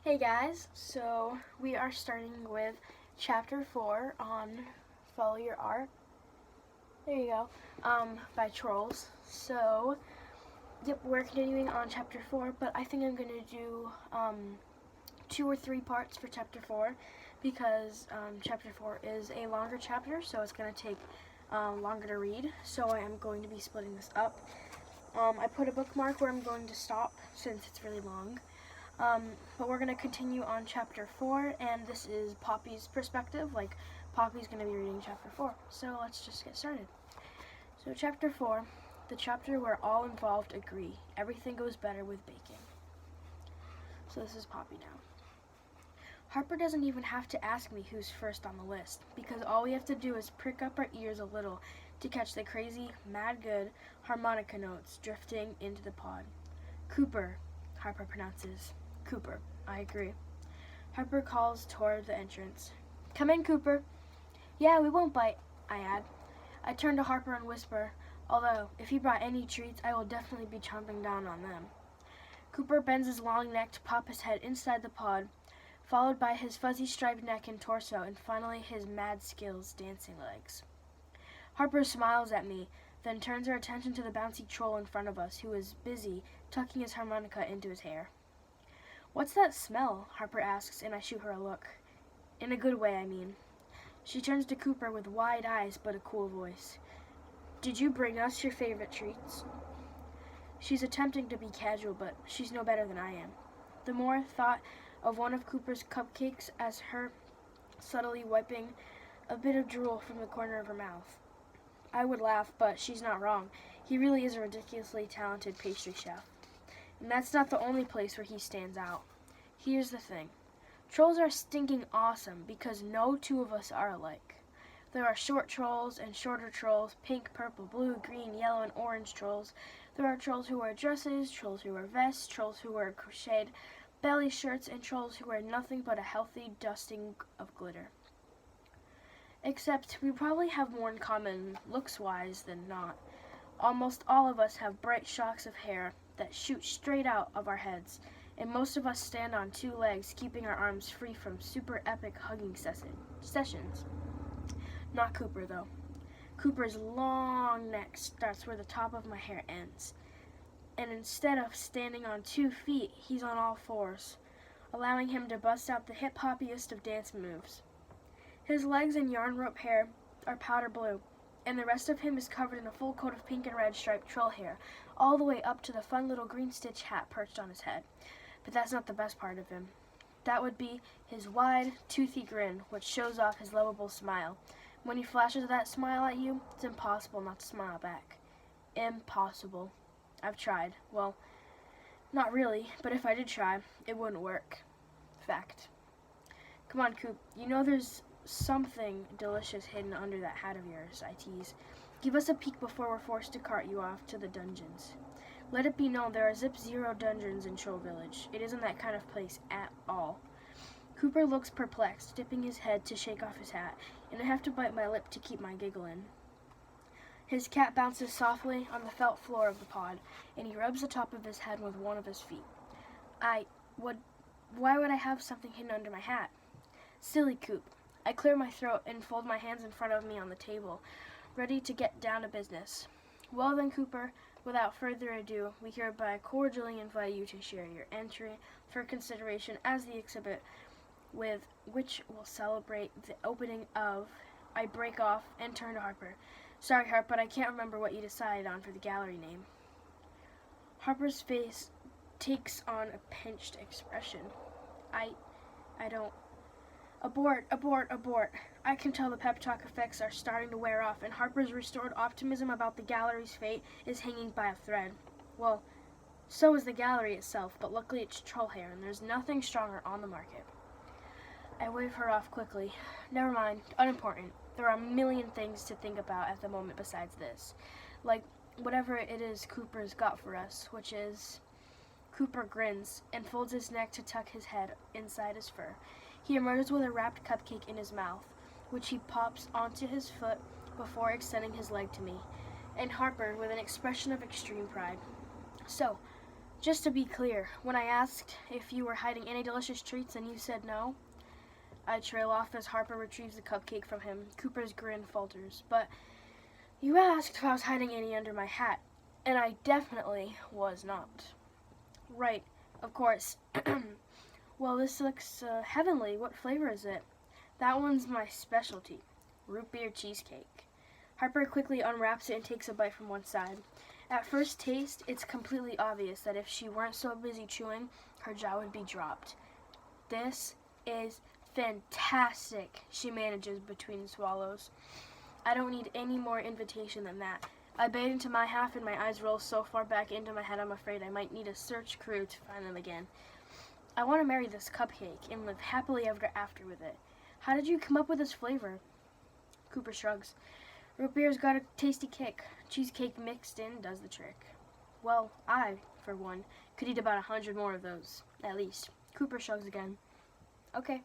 Hey guys, so we are starting with chapter 4 on Follow Your Art. There you go. By Trolls. So, yep, we're continuing on chapter 4, but I think I'm going to do 2 or 3 parts for chapter 4 because chapter 4 is a longer chapter, so it's going to take longer to read. So I am going to be splitting this up. I put a bookmark where I'm going to stop since it's really long. But we're going to continue on chapter 4, and this is Poppy's perspective. Like, Poppy's going to be reading chapter 4. So let's just get started. So chapter 4, the chapter where all involved agree. Everything goes better with baking. So this is Poppy now. Harper doesn't even have to ask me who's first on the list, because all we have to do is prick up our ears a little to catch the crazy, mad good harmonica notes drifting into the pod. Cooper, Harper pronounces. Cooper, I agree. Harper calls toward the entrance. Come in, Cooper. Yeah, we won't bite, I add. I turn to Harper and whisper, although if he brought any treats, I will definitely be chomping down on them. Cooper bends his long neck to pop his head inside the pod, followed by his fuzzy striped neck and torso, and finally his mad skills dancing legs. Harper smiles at me, then turns her attention to the bouncy troll in front of us, who is busy tucking his harmonica into his hair. What's that smell? Harper asks, and I shoot her a look. In a good way, I mean. She turns to Cooper with wide eyes but a cool voice. Did you bring us your favorite treats? She's attempting to be casual, but she's no better than I am. The more thought of one of Cooper's cupcakes as her subtly wiping a bit of drool from the corner of her mouth. I would laugh, but she's not wrong. He really is a ridiculously talented pastry chef. And that's not the only place where he stands out. Here's the thing. Trolls are stinking awesome because no two of us are alike. There are short trolls and shorter trolls, pink, purple, blue, green, yellow, and orange trolls. There are trolls who wear dresses, trolls who wear vests, trolls who wear crocheted belly shirts, and trolls who wear nothing but a healthy dusting of glitter. Except we probably have more in common looks-wise than not. Almost all of us have bright shocks of hair that shoot straight out of our heads, and most of us stand on 2 legs, keeping our arms free from super epic hugging sessions. Not Cooper, though. Cooper's long neck starts where the top of my hair ends, and instead of standing on 2 feet, he's on all 4s, allowing him to bust out the hip-hoppiest of dance moves. His legs and yarn rope hair are powder blue, and the rest of him is covered in a full coat of pink and red striped troll hair, all the way up to the fun little green stitch hat perched on his head. But that's not the best part of him. That would be his wide, toothy grin, which shows off his lovable smile. When he flashes that smile at you, it's impossible not to smile back. Impossible. I've tried. Well, not really, but if I did try, it wouldn't work. Fact. Come on, Coop. You know there's something delicious hidden under that hat of yours, I tease. Give us a peek before we're forced to cart you off to the dungeons. Let it be known there are zip-zero dungeons in Troll Village. It isn't that kind of place at all. Cooper looks perplexed, dipping his head to shake off his hat, and I have to bite my lip to keep my giggle in. His cat bounces softly on the felt floor of the pod, and he rubs the top of his head with one of his feet. Why would I have something hidden under my hat? Silly Coop. I clear my throat and fold my hands in front of me on the table, ready to get down to business. Well then, Cooper, without further ado, we hereby cordially invite you to share your entry for consideration as the exhibit with which we'll celebrate the opening of I break off and turn to Harper. Sorry, Harp, but I can't remember what you decided on for the gallery name. Harper's face takes on a pinched expression. I don't... Abort, abort, abort. I can tell the pep talk effects are starting to wear off, and Harper's restored optimism about the gallery's fate is hanging by a thread. Well, so is the gallery itself, but luckily it's troll hair, and there's nothing stronger on the market. I wave her off quickly. Never mind, unimportant. There are a million things to think about at the moment besides this. Like, whatever it is Cooper's got for us, which is... Cooper grins and folds his neck to tuck his head inside his fur. He emerges with a wrapped cupcake in his mouth, which he pops onto his foot before extending his leg to me, and Harper with an expression of extreme pride. So, Just to be clear, when I asked if you were hiding any delicious treats and you said no, I trail off as Harper retrieves the cupcake from him. Cooper's grin falters. But you asked if I was hiding any under my hat, and I definitely was not. Right, of course. Well, this looks heavenly. What flavor is it? That one's my specialty, root beer cheesecake. Harper quickly unwraps it and takes a bite from one side. At first taste, it's completely obvious that if she weren't so busy chewing, her jaw would be dropped. This is fantastic, she manages between swallows. I don't need any more invitation than that. I bite into my half and my eyes roll so far back into my head I'm afraid I might need a search crew to find them again. I want to marry this cupcake and live happily ever after with it. How did you come up with this flavor? Cooper shrugs. Root beer's got a tasty kick. Cheesecake mixed in does the trick. Well, I, for one, could eat about 100 more of those, at least. Cooper shrugs again. Okay.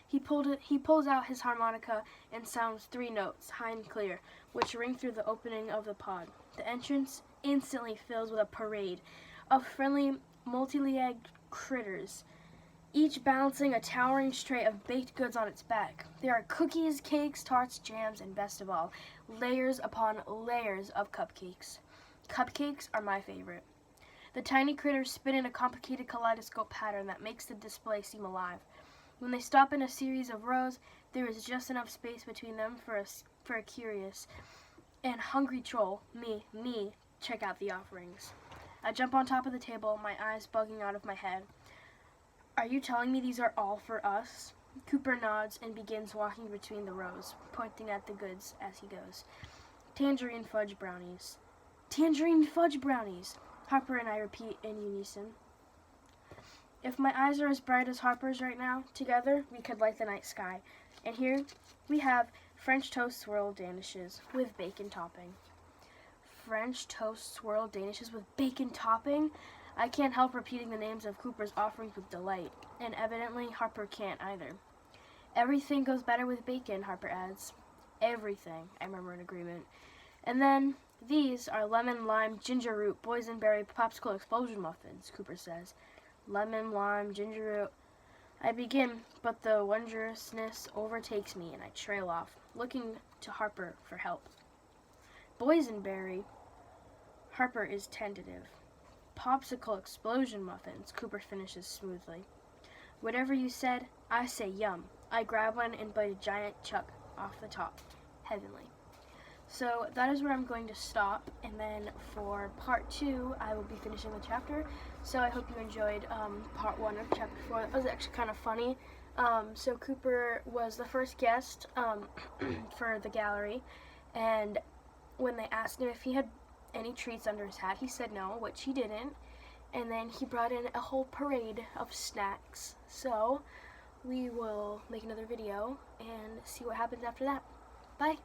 He pulls out his harmonica and sounds 3 notes, high and clear, which ring through the opening of the pod. The entrance instantly fills with a parade of friendly, multi-legged critters, each balancing a towering tray of baked goods on its back. There are cookies, cakes, tarts, jams, and best of all, layers upon layers of cupcakes. Cupcakes are my favorite. The tiny critters spin in a complicated kaleidoscope pattern that makes the display seem alive. When they stop in a series of rows, there is just enough space between them for a curious and hungry troll, me, check out the offerings. I jump on top of the table, my eyes bugging out of my head. Are you telling me these are all for us? Cooper nods and begins walking between the rows, pointing at the goods as he goes. Tangerine fudge brownies. Tangerine fudge brownies, Harper and I repeat in unison. If my eyes are as bright as Harper's right now, together we could light the night sky. And here we have French toast swirl danishes with bacon topping. French toast swirl danishes with bacon topping? I can't help repeating the names of Cooper's offerings with delight, and evidently Harper can't either. Everything goes better with bacon, Harper adds. Everything, I murmur in agreement. And then, these are lemon, lime, ginger root, boysenberry, popsicle explosion muffins, Cooper says. Lemon, lime, ginger root. I begin, but the wondrousness overtakes me, and I trail off, looking to Harper for help. Boysenberry. Harper is tentative. Popsicle explosion muffins, Cooper finishes smoothly. Whatever you said, I say yum. I grab one and bite a giant chunk off the top. Heavenly. So that is where I'm going to stop, and then for part 2, I will be finishing the chapter. So I hope you enjoyed part 1 of chapter 4. That was actually kind of funny. So Cooper was the first guest for the gallery, and when they asked him if he had any treats under his hat, he said no, which he didn't. And then he brought in a whole parade of snacks. So we will make another video and see what happens after that. Bye!